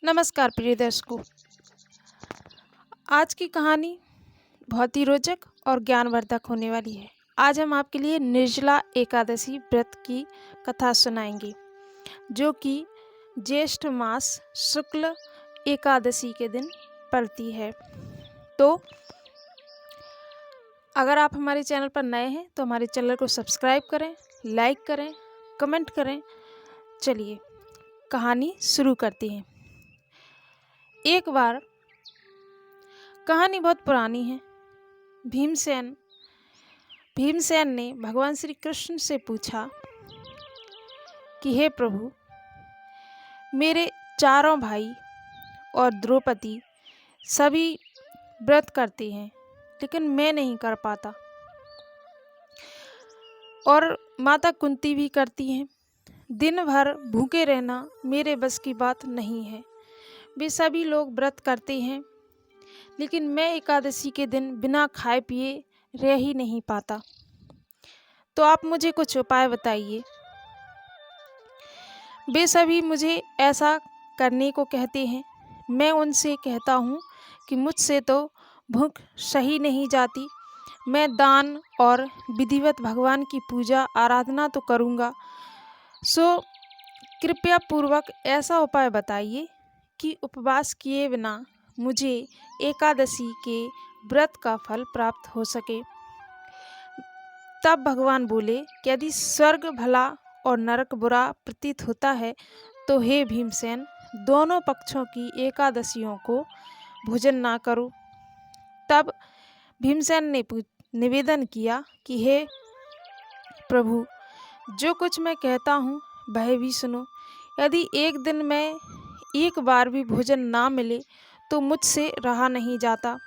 नमस्कार प्रिय दर्शकों। आज की कहानी बहुत ही रोचक और ज्ञानवर्धक होने वाली है। आज हम आपके लिए निर्जला एकादशी व्रत की कथा सुनाएंगे, जो कि ज्येष्ठ मास शुक्ल एकादशी के दिन पड़ती है। तो अगर आप हमारे चैनल पर नए हैं तो हमारे चैनल को सब्सक्राइब करें, लाइक करें, कमेंट करें। चलिए कहानी शुरू करते हैं। एक बार, कहानी बहुत पुरानी है। भीमसेन ने भगवान श्री कृष्ण से पूछा कि हे प्रभु, मेरे चारों भाई और द्रौपदी सभी व्रत करते हैं, लेकिन मैं नहीं कर पाता, और माता कुंती भी करती हैं। दिन भर भूखे रहना मेरे बस की बात नहीं है। वे सभी लोग व्रत करते हैं, लेकिन मैं एकादशी के दिन बिना खाए पिए रह ही नहीं पाता। तो आप मुझे कुछ उपाय बताइए। वे सभी मुझे ऐसा करने को कहते हैं। मैं उनसे कहता हूँ कि मुझसे तो भूख सही नहीं जाती। मैं दान और विधिवत भगवान की पूजा आराधना तो करूँगा, सो कृपया पूर्वक ऐसा उपाय बताइए कि उपवास किए बिना मुझे एकादशी के व्रत का फल प्राप्त हो सके। तब भगवान बोले कि यदि स्वर्ग भला और नरक बुरा प्रतीत होता है तो हे भीमसेन, दोनों पक्षों की एकादशियों को भोजन ना करो। तब भीमसेन ने निवेदन किया कि हे प्रभु, जो कुछ मैं कहता हूँ वह भी सुनो। यदि एक दिन में एक बार भी भोजन ना मिले तो मुझसे रहा नहीं जाता।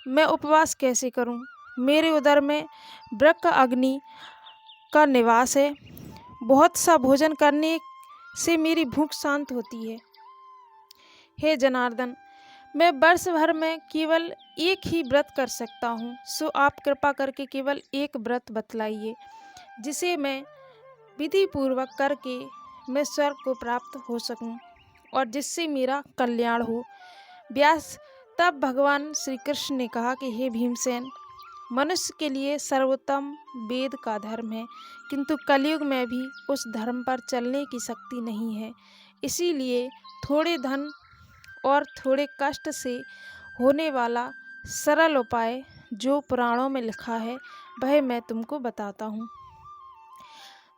मैं उपवास कैसे करूं? मेरे उदर में वृक्क अग्नि का निवास है। बहुत सा भोजन करने से मेरी भूख शांत होती है। हे जनार्दन, मैं वर्ष भर में केवल एक ही व्रत कर सकता हूँ, सो आप कृपा करके केवल एक व्रत बतलाइए, जिसे मैं विधि पूर्वक करके मैं स्वर्ग को प्राप्त हो सकूं और जिससे मेरा कल्याण हो। व्यास तब भगवान श्री कृष्ण ने कहा कि हे भीमसेन, मनुष्य के लिए सर्वोत्तम वेद का धर्म है, किंतु कलयुग में भी उस धर्म पर चलने की शक्ति नहीं है। इसीलिए थोड़े धन और थोड़े कष्ट से होने वाला सरल उपाय जो पुराणों में लिखा है वह मैं तुमको बताता हूँ।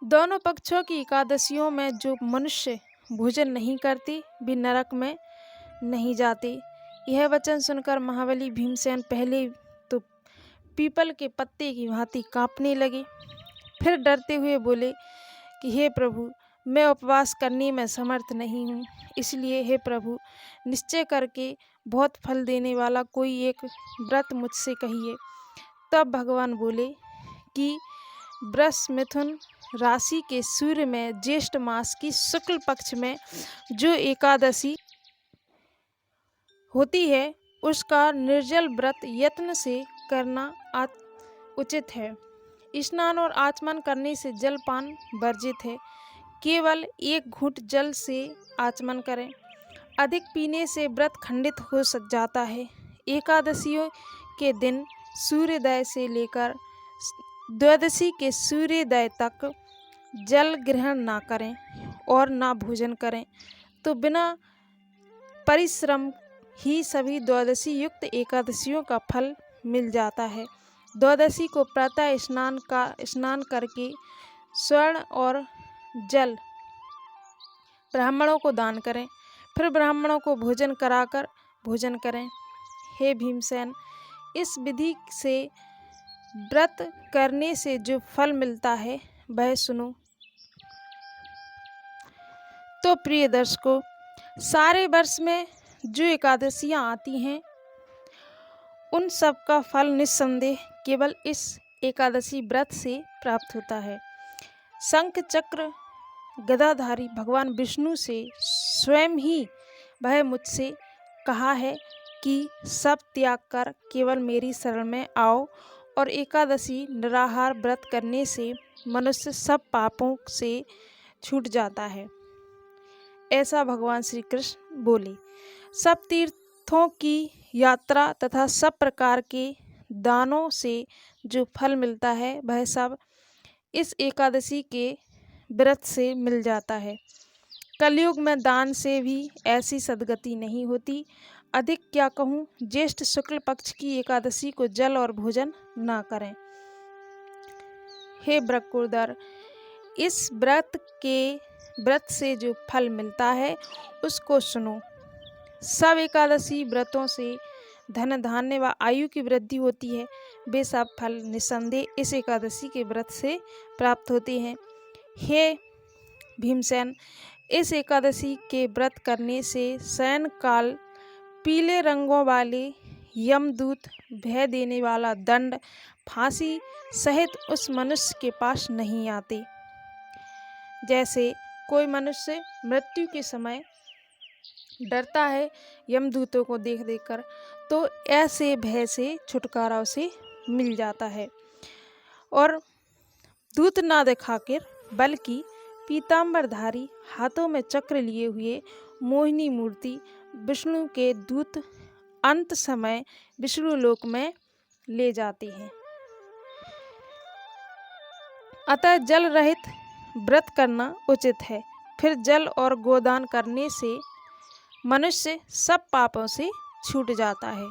दोनों पक्षों की एकादशियों में जो मनुष्य भोजन नहीं करते वे नरक में नहीं जाते। यह वचन सुनकर महाबली भीमसेन पहले तो पीपल के पत्ते की भांति कांपने लगे, फिर डरते हुए बोले कि हे प्रभु, मैं उपवास करने में समर्थ नहीं हूँ, इसलिए हे प्रभु, निश्चय करके बहुत फल देने वाला कोई एक व्रत मुझसे कहिए। तब भगवान बोले कि वृष मिथुन राशि के सूर्य में ज्येष्ठ मास की शुक्ल पक्ष में जो एकादशी होती है उसका निर्जल व्रत यत्न से करना उचित है। स्नान और आचमन करने से जलपान वर्जित है। केवल एक घूंट जल से आचमन करें। अधिक पीने से व्रत खंडित हो जाता है। एकादशियों के दिन सूर्योदय से लेकर द्वादशी के सूर्योदय तक जल ग्रहण ना करें और ना भोजन करें, तो बिना परिश्रम ही सभी द्वादशी युक्त एकादशियों का फल मिल जाता है। द्वादशी को प्रातः स्नान करके स्वर्ण और जल ब्राह्मणों को दान करें, फिर ब्राह्मणों को भोजन कराकर भोजन करें। हे भीमसेन, इस विधि से व्रत करने से जो फल मिलता है वह सुनो। तो प्रिय दर्शकों, सारे वर्ष में जो एकादशियाँ आती हैं उन सब का फल निस्संदेह केवल इस एकादशी व्रत से प्राप्त होता है। शंख चक्र गदाधारी भगवान विष्णु से स्वयं ही वह मुझसे कहा है कि सब त्याग कर केवल मेरी शरण में आओ, और एकादशी निराहार व्रत करने से मनुष्य सब पापों से छूट जाता है। ऐसा भगवान श्री कृष्ण बोले। सब तीर्थों की यात्रा तथा सब प्रकार के दानों से जो फल मिलता है वह सब इस एकादशी के व्रत से मिल जाता है। कलयुग में दान से भी ऐसी सद्गति नहीं होती। अधिक क्या कहूँ, ज्येष्ठ शुक्ल पक्ष की एकादशी को जल और भोजन ना करें। हे ब्रकोदर, इस व्रत से जो फल मिलता है उसको सुनो। सब एकादशी व्रतों से धन धान्य व आयु की वृद्धि होती है। वे सब फल निस्संदेह इस एकादशी के व्रत से प्राप्त होते हैं। हे भीमसेन, इस एकादशी के व्रत करने से शयन काल पीले रंगों वाले यमदूत, भय देने वाला दंड, फांसी सहित उस मनुष्य के पास नहीं आते। जैसे कोई मनुष्य मृत्यु के समय डरता है यमदूतों को देख देखकर, तो ऐसे भय से छुटकारा उसे मिल जाता है। और दूत ना दिखाकर बल्कि पीताम्बरधारी, हाथों में चक्र लिए हुए मोहिनी मूर्ति विष्णु के दूत अंत समय विष्णु लोक में ले जाते हैं। अतः जल रहित व्रत करना उचित है। फिर जल और गोदान करने से मनुष्य सब पापों से छूट जाता है।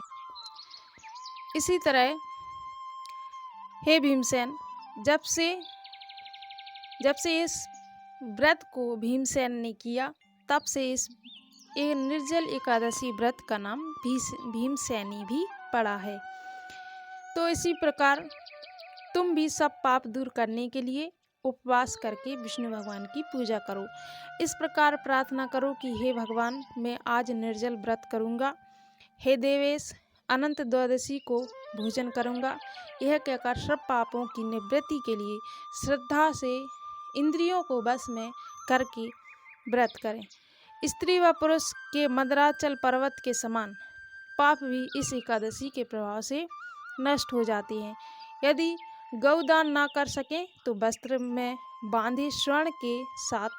इसी तरह हे भीमसेन, जब से इस व्रत को भीमसेन ने किया, तब से इस निर्जल एकादशी व्रत का नाम भीमसेनी भी पड़ा है। तो इसी प्रकार तुम भी सब पाप दूर करने के लिए उपवास करके विष्णु भगवान की पूजा करो। इस प्रकार प्रार्थना करो कि हे भगवान, मैं आज निर्जल व्रत करूँगा। हे देवेश, अनंत द्वादशी को भोजन करूँगा। यह कहकर सब पापों की निवृत्ति के लिए श्रद्धा से इंद्रियों को वश में करके व्रत करें। स्त्री व पुरुष के मदराचल पर्वत के समान पाप भी इस एकादशी के प्रभाव से नष्ट हो जाते हैं। यदि गौदान ना कर सकें तो वस्त्र में बांधे स्वर्ण के साथ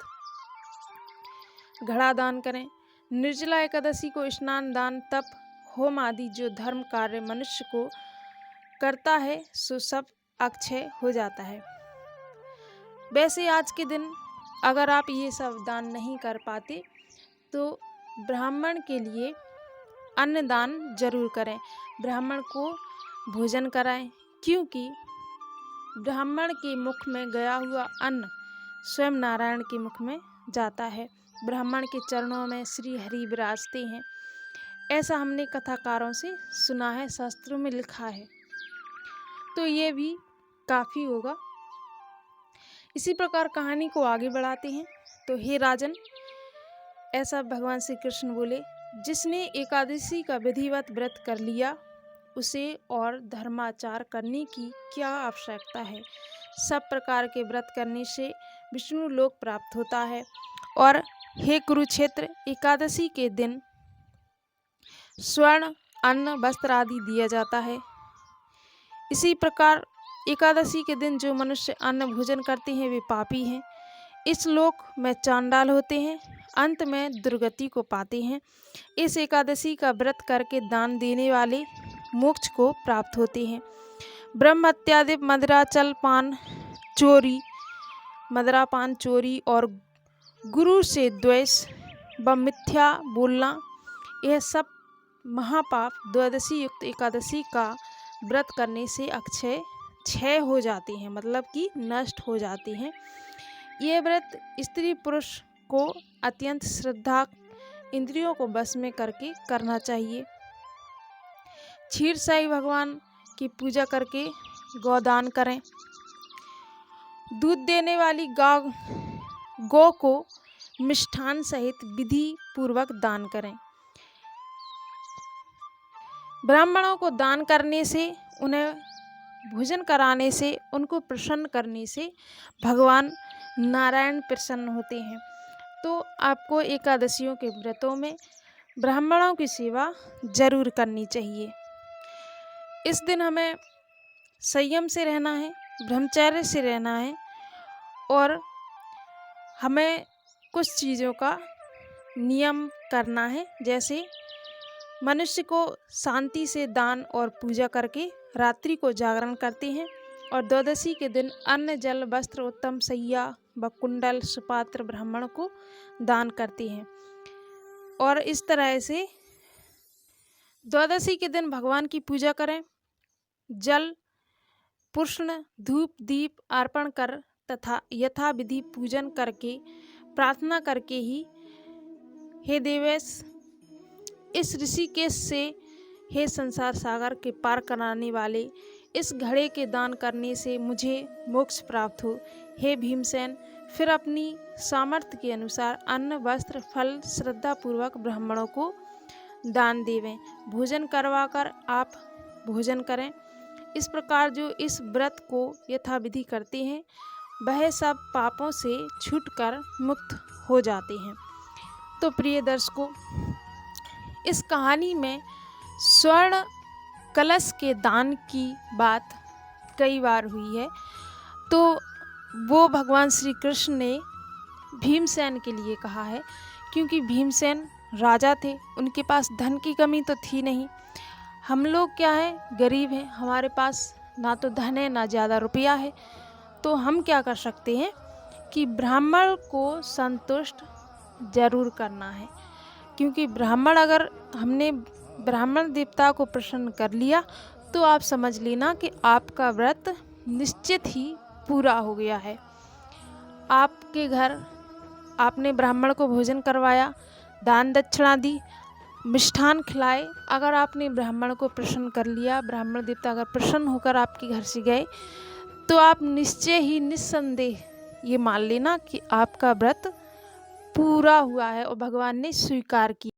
घड़ा दान करें। निर्जला एकादशी को स्नान, दान, तप, होम आदि जो धर्म कार्य मनुष्य को करता है सो सब अक्षय हो जाता है। वैसे आज के दिन अगर आप ये सब दान नहीं कर पाते तो ब्राह्मण के लिए अन्न दान जरूर करें। ब्राह्मण को भोजन कराएं, क्योंकि ब्राह्मण के मुख में गया हुआ अन्न स्वयं नारायण के मुख में जाता है। ब्राह्मण के चरणों में श्री हरि विराजते हैं, ऐसा हमने कथाकारों से सुना है, शास्त्रों में लिखा है। तो ये भी काफ़ी होगा। इसी प्रकार कहानी को आगे बढ़ाते हैं। तो हे राजन, ऐसा भगवान श्री कृष्ण बोले, जिसने एकादशी का विधिवत व्रत कर लिया उसे और धर्माचार करने की क्या आवश्यकता है। सब प्रकार के व्रत करने से विष्णु लोक प्राप्त होता है। और हे कुरुक्षेत्र, एकादशी के दिन स्वर्ण, अन्न, वस्त्र आदि दिया जाता है। इसी प्रकार एकादशी के दिन जो मनुष्य अन्न भोजन करते हैं वे पापी हैं, इस लोक में चांडाल होते हैं, अंत में दुर्गति को पाते हैं। इस एकादशी का व्रत करके दान देने वाले मोक्ष को प्राप्त होते हैं। ब्रह्म हत्यादि मदिराचल पान चोरी, मदिरापान चोरी और गुरु से द्वेष व मिथ्या बोलना, यह सब महापाप द्वादशी युक्त एकादशी का व्रत करने से क्षय हो जाते हैं, मतलब कि नष्ट हो जाते हैं। ये व्रत स्त्री पुरुष को अत्यंत श्रद्धा, इंद्रियों को बस में करके करना चाहिए। क्षीरसाई भगवान की पूजा करके गौदान करें। दूध देने वाली गौ को मिष्ठान सहित विधि पूर्वक दान करें। ब्राह्मणों को दान करने से, उन्हें भोजन कराने से, उनको प्रसन्न करने से भगवान नारायण प्रसन्न होते हैं। तो आपको एकादशियों के व्रतों में ब्राह्मणों की सेवा जरूर करनी चाहिए। इस दिन हमें संयम से रहना है, ब्रह्मचर्य से रहना है और हमें कुछ चीज़ों का नियम करना है। जैसे मनुष्य को शांति से दान और पूजा करके रात्रि को जागरण करते हैं और द्वादशी के दिन अन्न जल वस्त्र उत्तम सैया व कुंडल सुपात्र ब्राह्मण को दान करते हैं। और इस तरह से द्वादशी के दिन भगवान की पूजा करें, जल पुष्ण धूप दीप अर्पण कर तथा यथाविधि पूजन करके प्रार्थना करके ही हे देवेश इस ऋषिकेश से हे संसार सागर के पार कराने वाले इस घड़े के दान करने से मुझे मोक्ष प्राप्त हो। हे भीमसेन फिर अपनी सामर्थ्य के अनुसार अन्न वस्त्र फल श्रद्धापूर्वक ब्राह्मणों को दान देवें, भोजन करवाकर आप भोजन करें। इस प्रकार जो इस व्रत को यथाविधि करते हैं वह सब पापों से छूटकर मुक्त हो जाते हैं। तो प्रिय दर्शकों, इस कहानी में स्वर्ण कलश के दान की बात कई बार हुई है। तो वो भगवान श्री कृष्ण ने भीमसेन के लिए कहा है, क्योंकि भीमसेन राजा थे, उनके पास धन की कमी तो थी नहीं। हम लोग क्या है, गरीब हैं, हमारे पास ना तो धन है ना ज़्यादा रुपया है। तो हम क्या कर सकते हैं कि ब्राह्मण को संतुष्ट जरूर करना है, क्योंकि ब्राह्मण अगर हमने ब्राह्मण देवता को प्रसन्न कर लिया तो आप समझ लेना कि आपका व्रत निश्चित ही पूरा हो गया है। आपके घर आपने ब्राह्मण को भोजन करवाया, दान दक्षिणा दी, मिष्ठान खिलाए, अगर आपने ब्राह्मण को प्रसन्न कर लिया, ब्राह्मण देवता अगर प्रसन्न होकर आपके घर से गए तो आप निश्चय ही निस्संदेह ये मान लेना कि आपका व्रत पूरा हुआ है और भगवान ने स्वीकार किया।